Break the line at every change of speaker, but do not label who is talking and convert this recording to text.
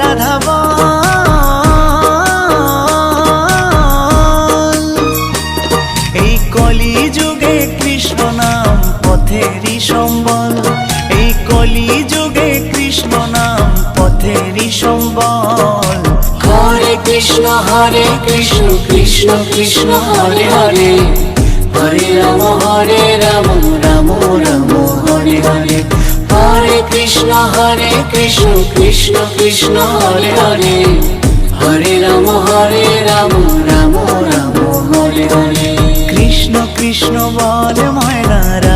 রাধা বল। এই কলি যুগে কৃষ্ণ নাম পথেরই সম্বল, এই কলি যুগে কৃষ্ণ নাম পথেরই সম্বল।
হরে কৃষ্ণ কৃষ্ণ কৃষ্ণ হরে হরে, হরে রাম রাম রাম হরে হরে। হরে কৃষ্ণ কৃষ্ণ কৃষ্ণ হরে হরে, হরে রাম রাম রাম রাম হরে হরে।
কৃষ্ণ কৃষ্ণ বল ময়না।